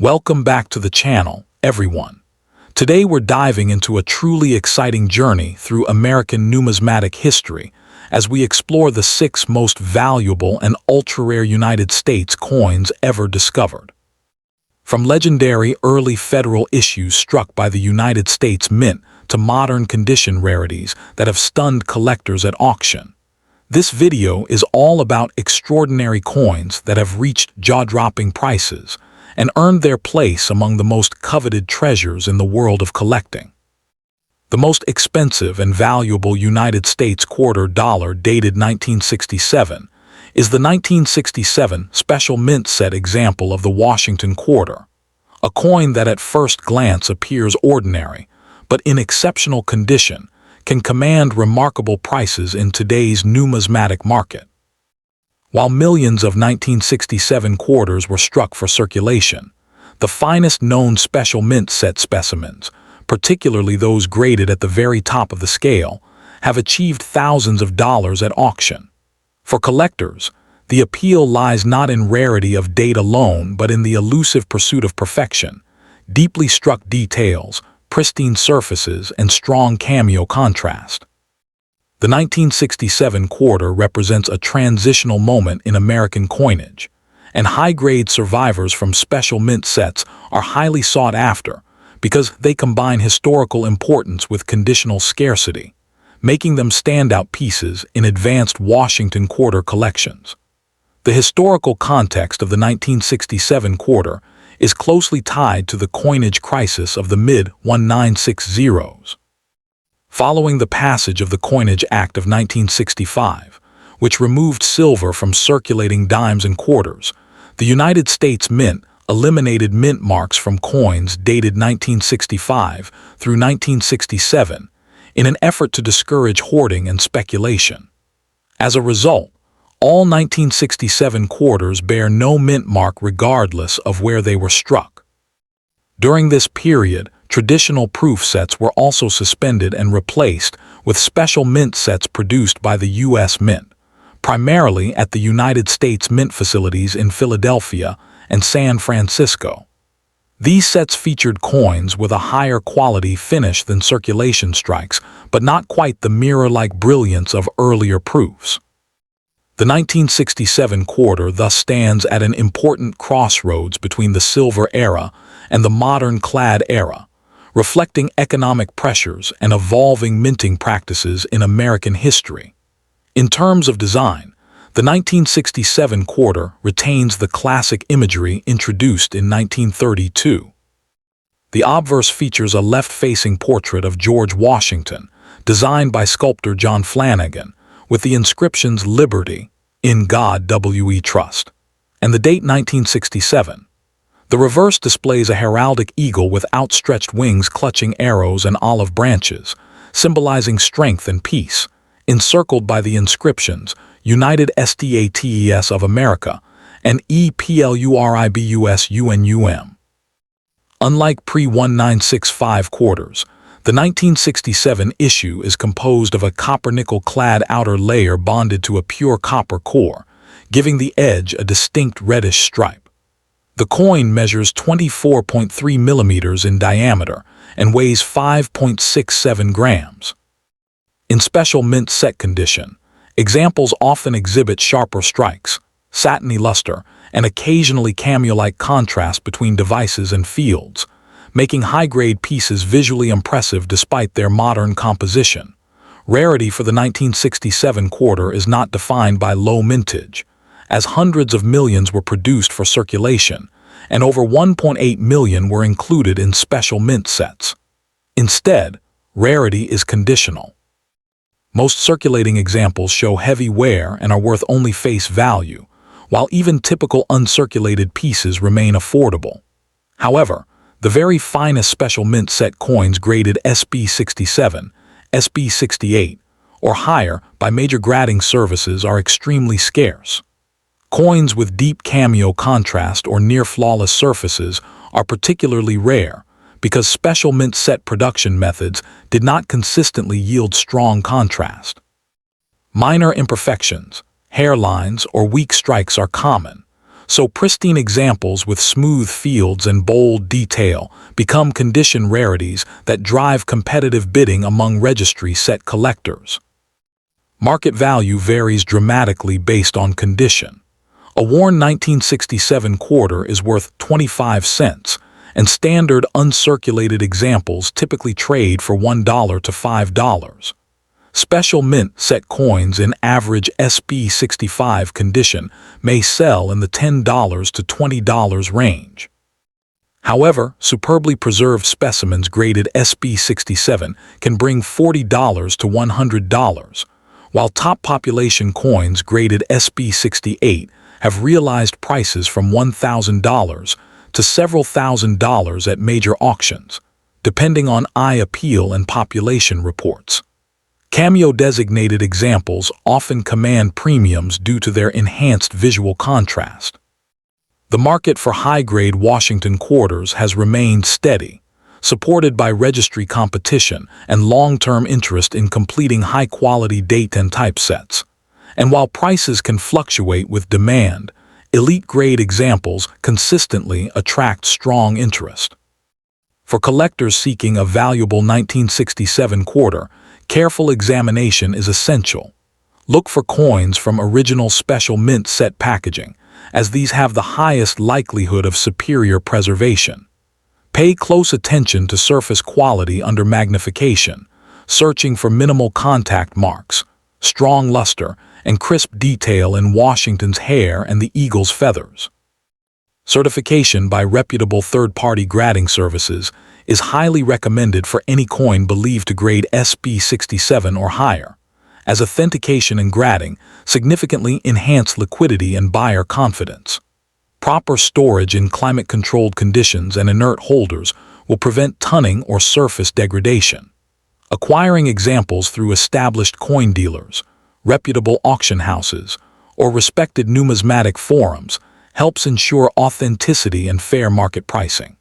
Welcome back to the channel, everyone. Today we're diving into a truly exciting journey through American numismatic history as we explore the 6 most valuable and ultra-rare United States coins ever discovered. From legendary early federal issues struck by the United States Mint to modern condition rarities that have stunned collectors at auction, this video is all about extraordinary coins that have reached jaw-dropping prices and earned their place among the most coveted treasures in the world of collecting. The most expensive and valuable United States quarter dollar dated 1967 is the 1967 Special Mint Set example of the Washington Quarter, a coin that at first glance appears ordinary, but in exceptional condition can command remarkable prices in today's numismatic market. While millions of 1967 quarters were struck for circulation, the finest known Special Mint Set specimens, particularly those graded at the very top of the scale, have achieved thousands of dollars at auction. For collectors, the appeal lies not in rarity of date alone but in the elusive pursuit of perfection, deeply struck details, pristine surfaces, and strong cameo contrast. The 1967 quarter represents a transitional moment in American coinage, and high-grade survivors from Special Mint Sets are highly sought after because they combine historical importance with conditional scarcity, making them standout pieces in advanced Washington Quarter collections. The historical context of the 1967 quarter is closely tied to the coinage crisis of the mid-1960s. Following the passage of the Coinage Act of 1965, which removed silver from circulating dimes and quarters, the United States Mint eliminated mint marks from coins dated 1965 through 1967 in an effort to discourage hoarding and speculation. As a result, all 1967 quarters bear no mint mark regardless of where they were struck. During this period, traditional proof sets were also suspended and replaced with special mint sets produced by the U.S. Mint, primarily at the United States Mint facilities in Philadelphia and San Francisco. These sets featured coins with a higher quality finish than circulation strikes, but not quite the mirror-like brilliance of earlier proofs. The 1967 quarter thus stands at an important crossroads between the silver era and the modern clad era, reflecting economic pressures and evolving minting practices in American history. In terms of design, the 1967 quarter retains the classic imagery introduced in 1932. The obverse features a left-facing portrait of George Washington, designed by sculptor John Flanagan, with the inscriptions "Liberty, in God we trust," and the date 1967. The reverse displays a heraldic eagle with outstretched wings clutching arrows and olive branches, symbolizing strength and peace, encircled by the inscriptions United States of America and EPLURIBUS UNUM. Unlike pre-1965 quarters, the 1967 issue is composed of a copper-nickel clad outer layer bonded to a pure copper core, giving the edge a distinct reddish stripe. The coin measures 24.3 millimeters in diameter and weighs 5.67 grams. In Special Mint Set condition, examples often exhibit sharper strikes, satiny luster, and occasionally cameo-like contrast between devices and fields, making high-grade pieces visually impressive despite their modern composition. Rarity for the 1967 quarter is not defined by low mintage, as hundreds of millions were produced for circulation, and over 1.8 million were included in Special Mint Sets. Instead, rarity is conditional. Most circulating examples show heavy wear and are worth only face value, while even typical uncirculated pieces remain affordable. However, the very finest Special Mint Set coins graded SB67, SB68, or higher by major grading services are extremely scarce. Coins with deep cameo contrast or near-flawless surfaces are particularly rare because Special Mint Set production methods did not consistently yield strong contrast. Minor imperfections, hairlines, or weak strikes are common, So pristine examples with smooth fields and bold detail become condition rarities that drive competitive bidding among registry set collectors. Market value varies dramatically based on condition. A worn 1967 quarter is worth 25 cents, and standard uncirculated examples typically trade for $1 to $5. Special mint set coins in average SB65 condition may sell in the $10 to $20 range. However, superbly preserved specimens graded SB67 can bring $40 to $100, while top population coins graded SB68 have realized prices from $1,000 to several $1,000s at major auctions, depending on eye appeal and population reports. Cameo-designated examples often command premiums due to their enhanced visual contrast. The market for high-grade Washington quarters has remained steady, supported by registry competition and long-term interest in completing high-quality date and typesets. And while prices can fluctuate with demand, elite-grade examples consistently attract strong interest. For collectors seeking a valuable 1967 quarter, careful examination is essential. Look for coins from original special mint set packaging, as these have the highest likelihood of superior preservation. Pay close attention to surface quality under magnification, searching for minimal contact marks, strong luster, and crisp detail in Washington's hair and the eagle's feathers. Certification by reputable third-party grading services is highly recommended for any coin believed to grade SB67 or higher, as authentication and grading significantly enhance liquidity and buyer confidence. Proper storage in climate-controlled conditions and inert holders will prevent tunning or surface degradation. Acquiring examples through established coin dealers, reputable auction houses, or respected numismatic forums helps ensure authenticity and fair market pricing.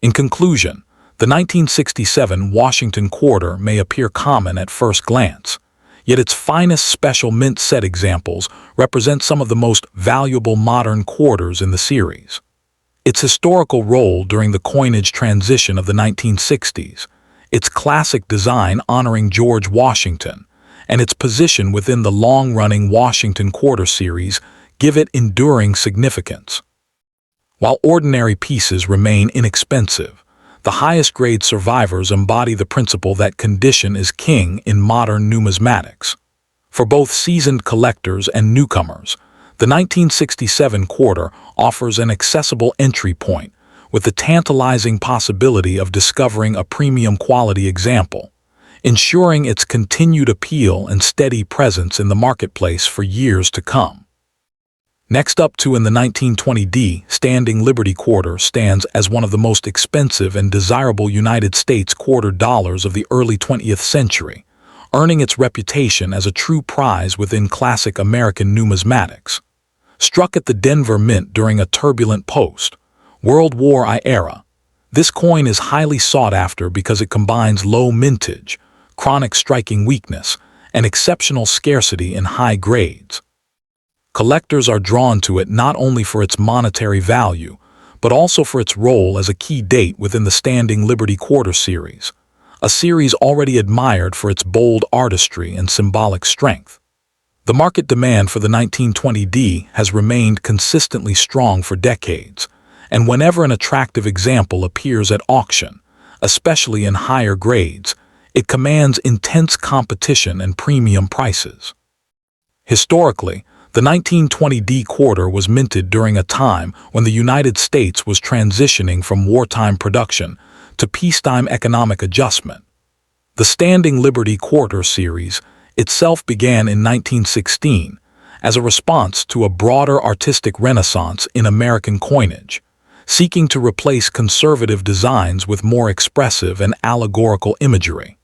In conclusion, the 1967 Washington quarter may appear common at first glance, yet its finest special mint set examples represent some of the most valuable modern quarters in the series. Its historical role during the coinage transition of the 1960s, its classic design honoring George Washington, and its position within the long-running Washington Quarter series give it enduring significance. While ordinary pieces remain inexpensive, the highest-grade survivors embody the principle that condition is king in modern numismatics. For both seasoned collectors and newcomers, the 1967 quarter offers an accessible entry point with the tantalizing possibility of discovering a premium quality example, ensuring its continued appeal and steady presence in the marketplace for years to come. Next up in the 1920D Standing Liberty Quarter stands as one of the most expensive and desirable United States quarter dollars of the early 20th century, earning its reputation as a true prize within classic American numismatics. Struck at the Denver Mint during a turbulent post-World War I era, this coin is highly sought after because it combines low mintage, chronic striking weakness, and exceptional scarcity in high grades. Collectors are drawn to it not only for its monetary value, but also for its role as a key date within the Standing Liberty Quarter series, a series already admired for its bold artistry and symbolic strength. The market demand for the 1920D has remained consistently strong for decades, and whenever an attractive example appears at auction, especially in higher grades, it commands intense competition and premium prices. Historically, the 1920D quarter was minted during a time when the United States was transitioning from wartime production to peacetime economic adjustment. The Standing Liberty Quarter series itself began in 1916 as a response to a broader artistic renaissance in American coinage, seeking to replace conservative designs with more expressive and allegorical imagery.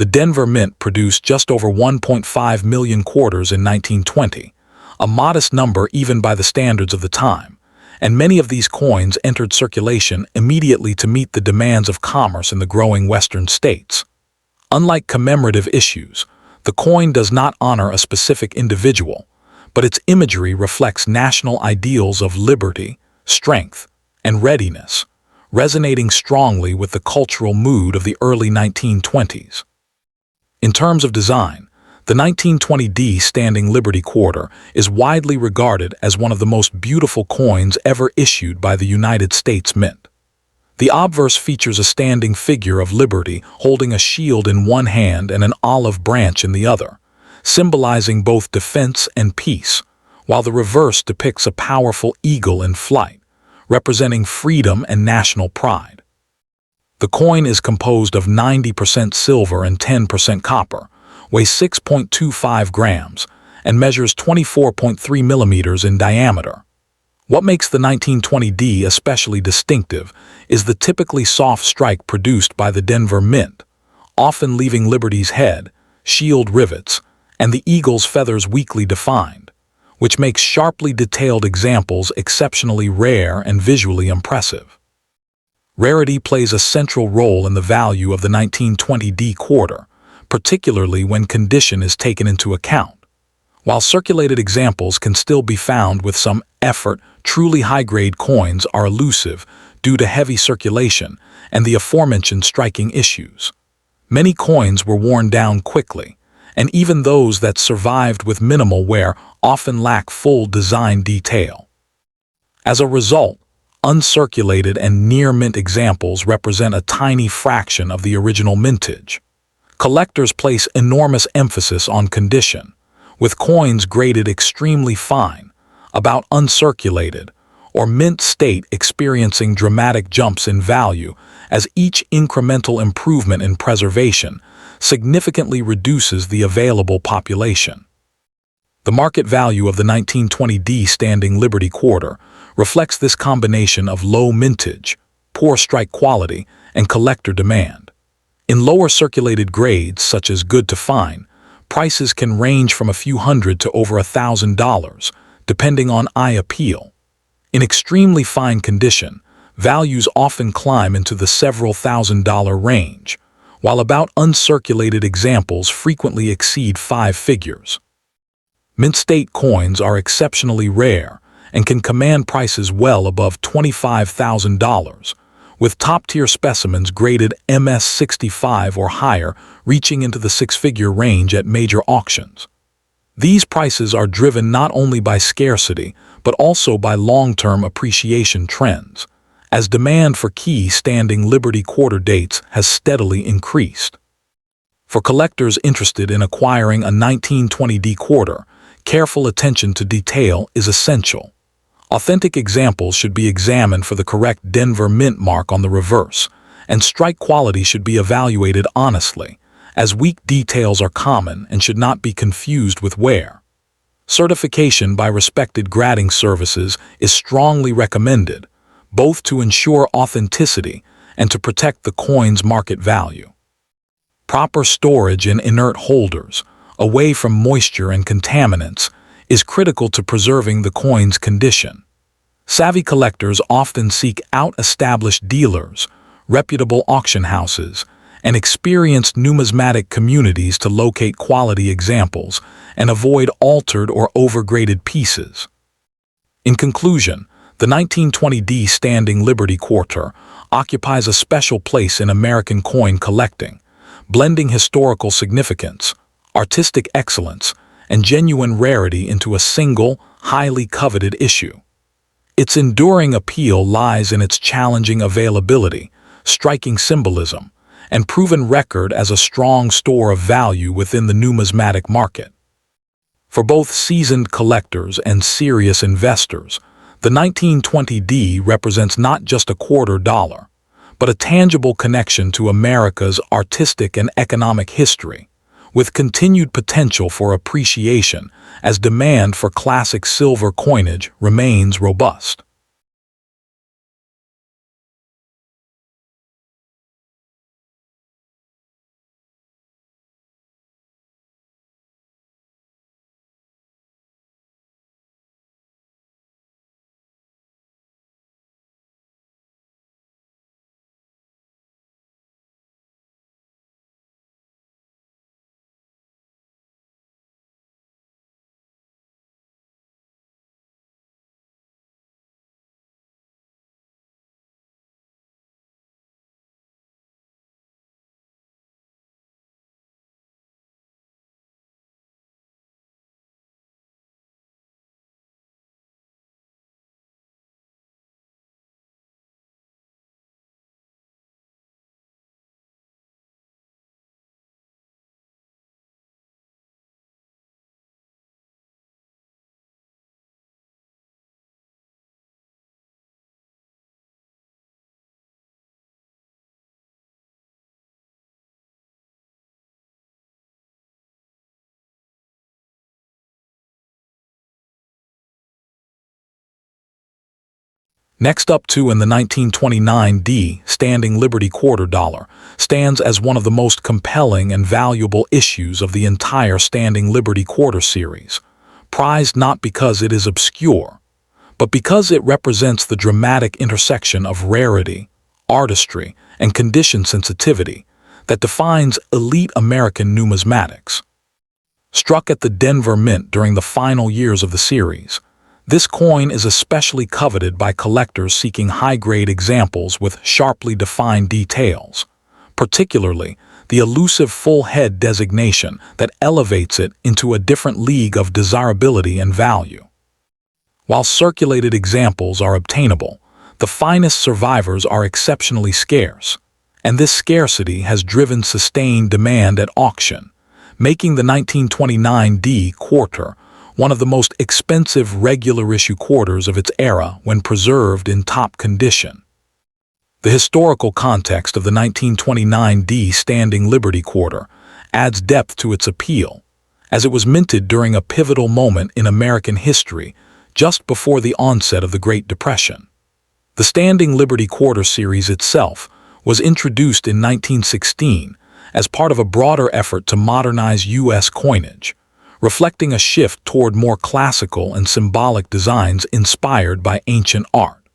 The Denver Mint produced just over 1.5 million quarters in 1920, a modest number even by the standards of the time, and many of these coins entered circulation immediately to meet the demands of commerce in the growing Western states. Unlike commemorative issues, the coin does not honor a specific individual, but its imagery reflects national ideals of liberty, strength, and readiness, resonating strongly with the cultural mood of the early 1920s. In terms of design, the 1920D Standing Liberty Quarter is widely regarded as one of the most beautiful coins ever issued by the United States Mint. The obverse features a standing figure of liberty holding a shield in one hand and an olive branch in the other, symbolizing both defense and peace, while the reverse depicts a powerful eagle in flight, representing freedom and national pride. The coin is composed of 90% silver and 10% copper, weighs 6.25 grams, and measures 24.3 millimeters in diameter. What makes the 1920D especially distinctive is the typically soft strike produced by the Denver Mint, often leaving Liberty's head, shield rivets, and the eagle's feathers weakly defined, which makes sharply detailed examples exceptionally rare and visually impressive. Rarity plays a central role in the value of the 1920D quarter, particularly when condition is taken into account. While circulated examples can still be found with some effort, truly high-grade coins are elusive due to heavy circulation and the aforementioned striking issues. Many coins were worn down quickly, and even those that survived with minimal wear often lack full design detail. As a result, uncirculated and near-mint examples represent a tiny fraction of the original mintage. Collectors place enormous emphasis on condition, with coins graded extremely fine, about uncirculated, or mint state experiencing dramatic jumps in value as each incremental improvement in preservation significantly reduces the available population. The market value of the 1920D Standing Liberty Quarter reflects this combination of low mintage, poor strike quality, and collector demand. In lower circulated grades, such as good to fine, prices can range from a few hundred to over $1,000, depending on eye appeal. In extremely fine condition, values often climb into the several $1,000 range, while about uncirculated examples frequently exceed 5 figures. Mint state coins are exceptionally rare and can command prices well above $25,000, with top-tier specimens graded MS-65 or higher reaching into the six-figure range at major auctions. These prices are driven not only by scarcity, but also by long-term appreciation trends, as demand for key Standing Liberty Quarter dates has steadily increased. For collectors interested in acquiring a 1920D quarter, careful attention to detail is essential. Authentic examples should be examined for the correct Denver Mint mark on the reverse, and strike quality should be evaluated honestly, as weak details are common and should not be confused with wear. Certification by respected grading services is strongly recommended, both to ensure authenticity and to protect the coin's market value. Proper storage in inert holders, away from moisture and contaminants, is critical to preserving the coin's condition. Savvy collectors often seek out established dealers, reputable auction houses, and experienced numismatic communities to locate quality examples and avoid altered or overgraded pieces. In conclusion, the 1920D Standing Liberty Quarter occupies a special place in American coin collecting, blending historical significance, artistic excellence, and genuine rarity into a single, highly coveted issue. Its enduring appeal lies in its challenging availability, striking symbolism, and proven record as a strong store of value within the numismatic market. For both seasoned collectors and serious investors, the 1920D represents not just a quarter dollar, but a tangible connection to America's artistic and economic history, with continued potential for appreciation as demand for classic silver coinage remains robust. Next up in the 1929D Standing Liberty Quarter Dollar stands as one of the most compelling and valuable issues of the entire Standing Liberty Quarter series, prized not because it is obscure, but because it represents the dramatic intersection of rarity, artistry, and condition sensitivity that defines elite American numismatics. Struck at the Denver Mint during the final years of the series, this coin is especially coveted by collectors seeking high-grade examples with sharply defined details, particularly the elusive full head designation that elevates it into a different league of desirability and value. While circulated examples are obtainable, the finest survivors are exceptionally scarce, and this scarcity has driven sustained demand at auction, making the 1929D quarter one of the most expensive regular-issue quarters of its era when preserved in top condition. The historical context of the 1929D Standing Liberty Quarter adds depth to its appeal, as it was minted during a pivotal moment in American history just before the onset of the Great Depression. The Standing Liberty Quarter series itself was introduced in 1916 as part of a broader effort to modernize U.S. coinage, reflecting a shift toward more classical and symbolic designs inspired by ancient art.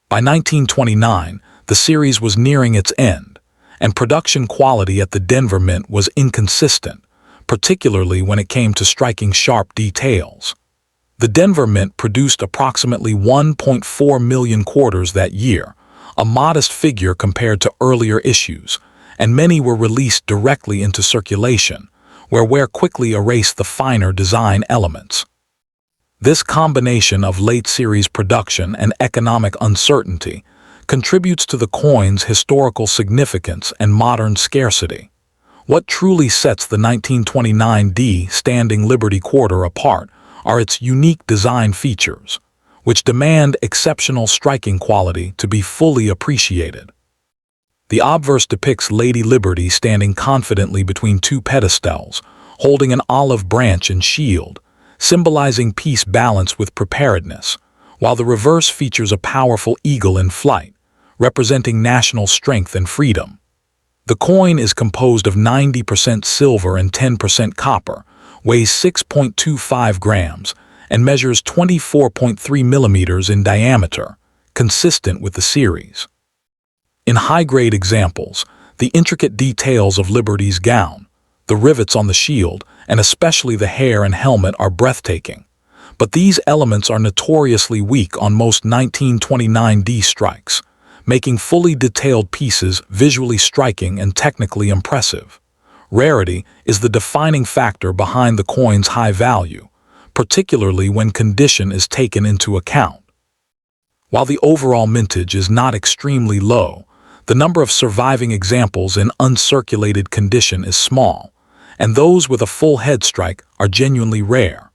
By 1929, the series was nearing its end, and production quality at the Denver Mint was inconsistent, particularly when it came to striking sharp details. The Denver Mint produced approximately 1.4 million quarters that year, a modest figure compared to earlier issues, and many were released directly into circulation, where wear quickly erased the finer design elements. This combination of late-series production and economic uncertainty contributes to the coin's historical significance and modern scarcity. What truly sets the 1929D Standing Liberty Quarter apart are its unique design features, which demand exceptional striking quality to be fully appreciated. The obverse depicts Lady Liberty standing confidently between two pedestals, holding an olive branch and shield, symbolizing peace balanced with preparedness, while the reverse features a powerful eagle in flight, representing national strength and freedom. The coin is composed of 90% silver and 10% copper, weighs 6.25 grams, and measures 24.3 millimeters in diameter, consistent with the series. In high-grade examples, the intricate details of Liberty's gown, the rivets on the shield, and especially the hair and helmet are breathtaking. But these elements are notoriously weak on most 1929D strikes, making fully detailed pieces visually striking and technically impressive. Rarity is the defining factor behind the coin's high value, particularly when condition is taken into account. While the overall mintage is not extremely low, the number of surviving examples in uncirculated condition is small, and those with a full head strike are genuinely rare.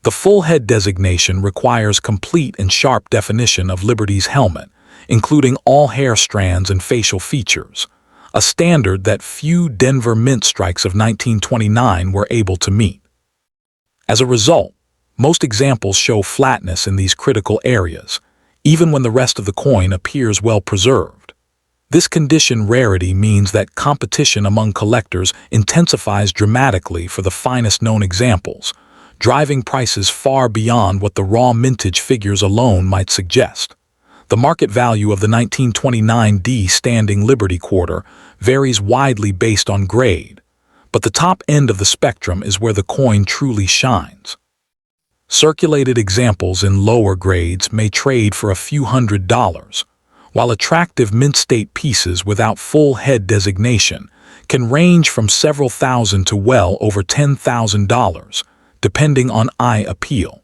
The full head designation requires complete and sharp definition of Liberty's helmet, including all hair strands and facial features, a standard that few Denver Mint strikes of 1929 were able to meet. As a result, most examples show flatness in these critical areas, even when the rest of the coin appears well preserved. This condition rarity means that competition among collectors intensifies dramatically for the finest known examples, driving prices far beyond what the raw mintage figures alone might suggest. The market value of the 1929D Standing Liberty Quarter varies widely based on grade, but the top end of the spectrum is where the coin truly shines. Circulated examples in lower grades may trade for a few $100s, while attractive mint-state pieces without full head designation can range from several thousand to well over $10,000, depending on eye appeal.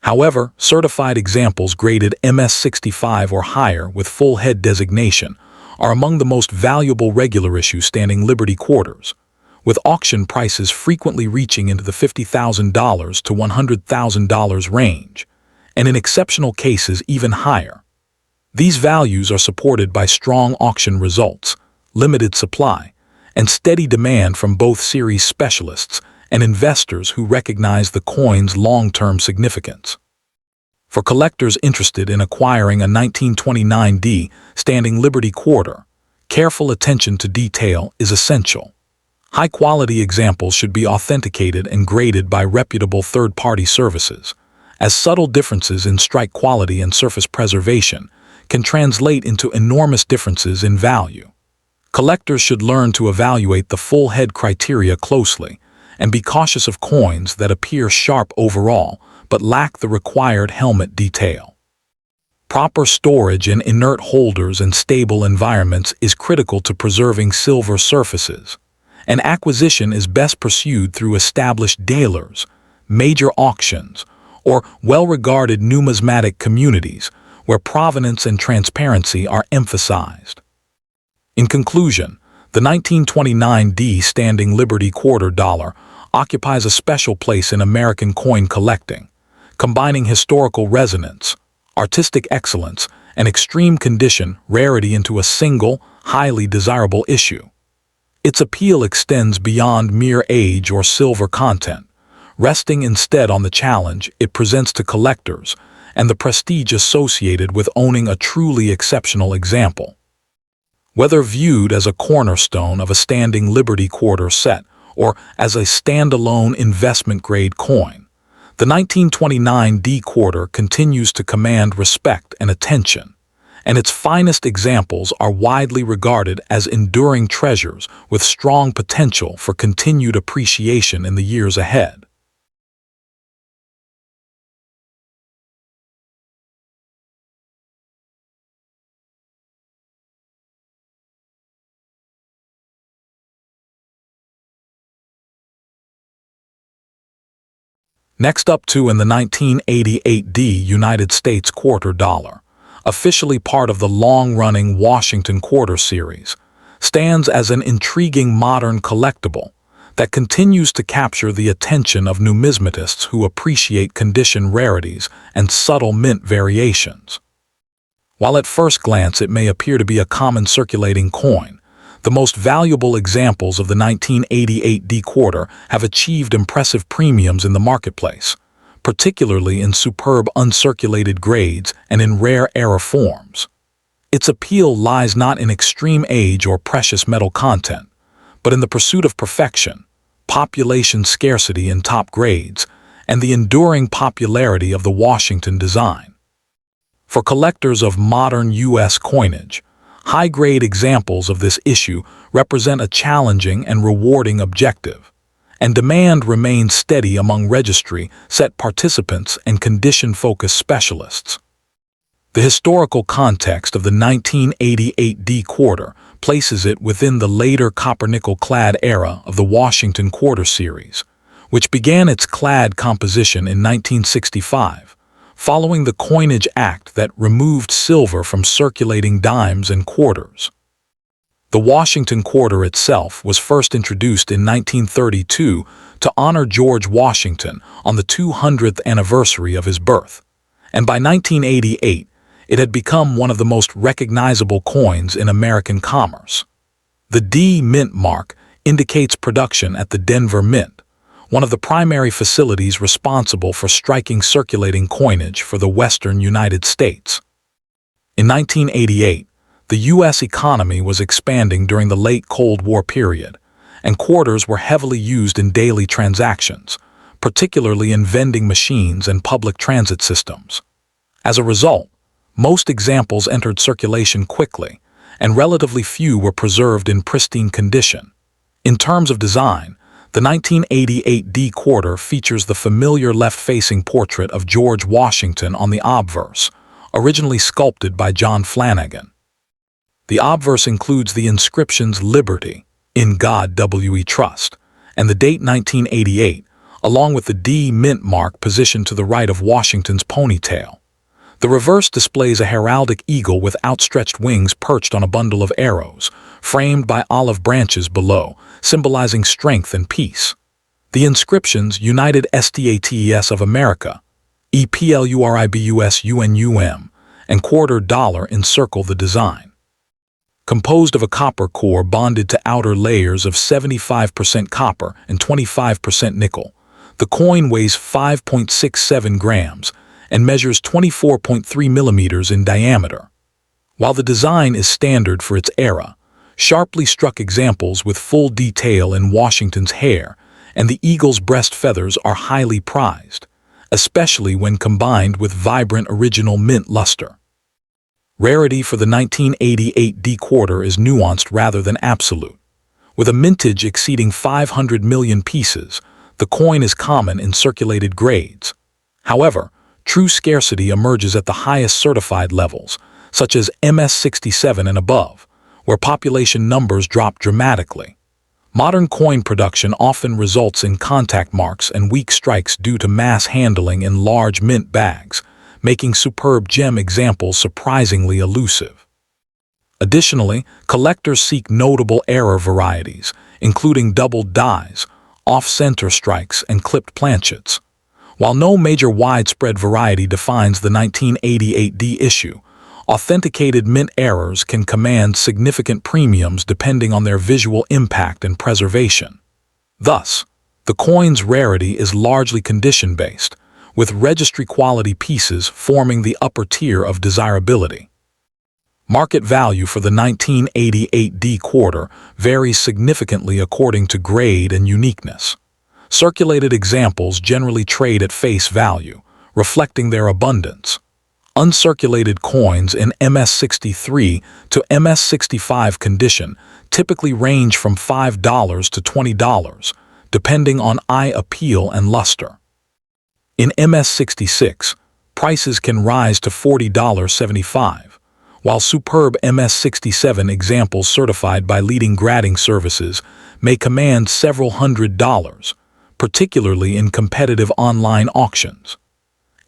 However, certified examples graded MS65 or higher with full head designation are among the most valuable regular-issue Standing Liberty quarters, with auction prices frequently reaching into the $50,000 to $100,000 range, and in exceptional cases even higher. These values are supported by strong auction results, limited supply, and steady demand from both series specialists and investors who recognize the coin's long-term significance. For collectors interested in acquiring a 1929D Standing Liberty Quarter, careful attention to detail is essential. High-quality examples should be authenticated and graded by reputable third-party services, as subtle differences in strike quality and surface preservation can translate into enormous differences in value. Collectors should learn to evaluate the full head criteria closely and be cautious of coins that appear sharp overall but lack the required helmet detail. Proper storage in inert holders and stable environments is critical to preserving silver surfaces. An acquisition is best pursued through established dealers, major auctions, or well-regarded numismatic communities where provenance and transparency are emphasized. In conclusion, the 1929D Standing Liberty Quarter Dollar occupies a special place in American coin collecting, combining historical resonance, artistic excellence, and extreme condition rarity into a single, highly desirable issue. Its appeal extends beyond mere age or silver content, resting instead on the challenge it presents to collectors and the prestige associated with owning a truly exceptional example. Whether viewed as a cornerstone of a Standing Liberty Quarter set or as a standalone investment-grade coin, the 1929D Quarter continues to command respect and attention, and its finest examples are widely regarded as enduring treasures with strong potential for continued appreciation in the years ahead. Next up in the 1988D United States Quarter Dollar, officially part of the long-running Washington Quarter series, stands as an intriguing modern collectible that continues to capture the attention of numismatists who appreciate condition rarities and subtle mint variations. While at first glance it may appear to be a common circulating coin, the most valuable examples of the 1988D Quarter have achieved impressive premiums in the marketplace, particularly in superb uncirculated grades and in rare era forms. Its appeal lies not in extreme age or precious metal content, but in the pursuit of perfection, population scarcity in top grades, and the enduring popularity of the Washington design. For collectors of modern U.S. coinage, high-grade examples of this issue represent a challenging and rewarding objective, and demand remains steady among registry set participants and condition-focused specialists. The historical context of the 1988D Quarter places it within the later copper-nickel-clad era of the Washington Quarter series, which began its clad composition in 1965. Following the Coinage Act that removed silver from circulating dimes and quarters. The Washington Quarter itself was first introduced in 1932 to honor George Washington on the 200th anniversary of his birth, and by 1988 it had become one of the most recognizable coins in American commerce. The D Mint mark indicates production at the Denver Mint, one of the primary facilities responsible for striking circulating coinage for the western United States. In 1988, the U.S. economy was expanding during the late Cold War period, and quarters were heavily used in daily transactions, particularly in vending machines and public transit systems. As a result, most examples entered circulation quickly, and relatively few were preserved in pristine condition. In terms of design, the 1988D Quarter features the familiar left-facing portrait of George Washington on the obverse, originally sculpted by John Flanagan. The obverse includes the inscriptions Liberty, In God We Trust, and the date 1988, along with the D Mint mark positioned to the right of Washington's ponytail. The reverse displays a heraldic eagle with outstretched wings perched on a bundle of arrows, framed by olive branches below, symbolizing strength and peace. The inscriptions United States of America, EPLURIBUSUNUM, and Quarter Dollar encircle the design. Composed of a copper core bonded to outer layers of 75% copper and 25% nickel, the coin weighs 5.67 grams and measures 24.3 millimeters in diameter. While the design is standard for its era, sharply struck examples with full detail in Washington's hair and the eagle's breast feathers are highly prized, especially when combined with vibrant original mint luster. Rarity for the 1988 D quarter is nuanced rather than absolute. With a mintage exceeding 500 million pieces, the coin is common in circulated grades. However, true scarcity emerges at the highest certified levels, such as MS-67 and above, where population numbers drop dramatically. Modern coin production often results in contact marks and weak strikes due to mass handling in large mint bags, making superb gem examples surprisingly elusive. Additionally, collectors seek notable error varieties, including doubled dies, off-center strikes, and clipped planchets. While no major widespread variety defines the 1988 D issue, authenticated mint errors can command significant premiums depending on their visual impact and preservation. Thus, the coin's rarity is largely condition-based, with registry-quality pieces forming the upper tier of desirability. Market value for the 1988 D quarter varies significantly according to grade and uniqueness. Circulated examples generally trade at face value, reflecting their abundance. Uncirculated coins in MS-63 to MS-65 condition typically range from $5 to $20, depending on eye appeal and luster. In MS-66, prices can rise to $40.75, while superb MS-67 examples certified by leading grading services may command several $100s, particularly in competitive online auctions.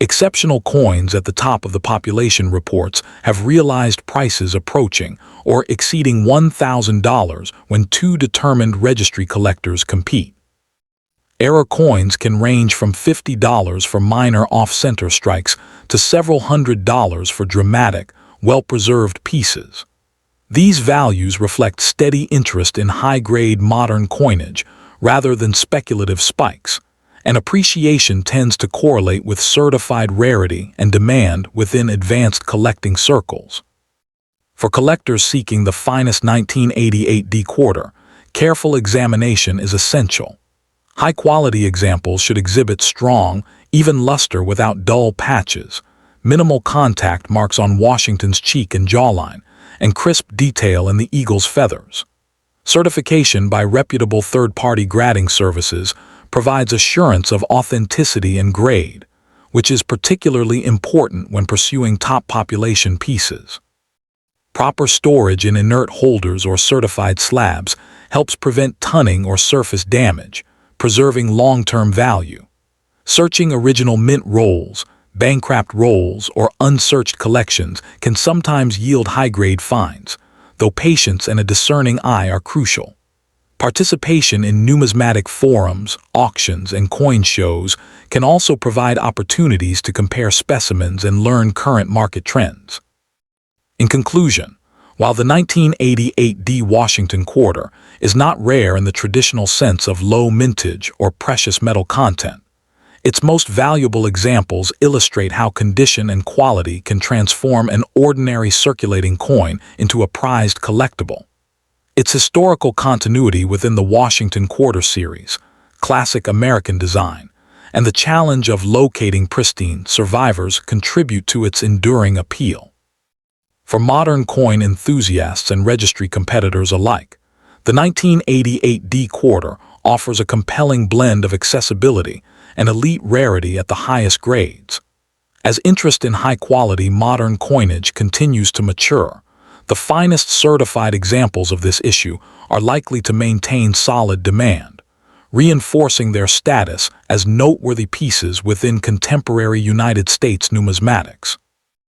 Exceptional coins at the top of the population reports have realized prices approaching or exceeding $1,000 when two determined registry collectors compete. Error coins can range from $50 for minor off-center strikes to several $100s for dramatic, well-preserved pieces. These values reflect steady interest in high-grade modern coinage rather than speculative spikes, and appreciation tends to correlate with certified rarity and demand within advanced collecting circles. For collectors seeking the finest 1988 D quarter, careful examination is essential. High-quality examples should exhibit strong, even luster without dull patches, minimal contact marks on Washington's cheek and jawline, and crisp detail in the eagle's feathers. Certification by reputable third-party grading services provides assurance of authenticity and grade, which is particularly important when pursuing top population pieces. Proper storage in inert holders or certified slabs helps prevent tunning or surface damage, preserving long-term value. Searching original mint rolls, bank-wrapped rolls, or unsearched collections can sometimes yield high-grade finds, though patience and a discerning eye are crucial. Participation in numismatic forums, auctions, and coin shows can also provide opportunities to compare specimens and learn current market trends. In conclusion, while the 1988 D Washington quarter is not rare in the traditional sense of low mintage or precious metal content, its most valuable examples illustrate how condition and quality can transform an ordinary circulating coin into a prized collectible. Its historical continuity within the Washington Quarter series, classic American design, and the challenge of locating pristine survivors contribute to its enduring appeal. For modern coin enthusiasts and registry competitors alike, the 1988 D quarter offers a compelling blend of accessibility and elite rarity at the highest grades. As interest in high-quality modern coinage continues to mature, the finest certified examples of this issue are likely to maintain solid demand, reinforcing their status as noteworthy pieces within contemporary United States numismatics.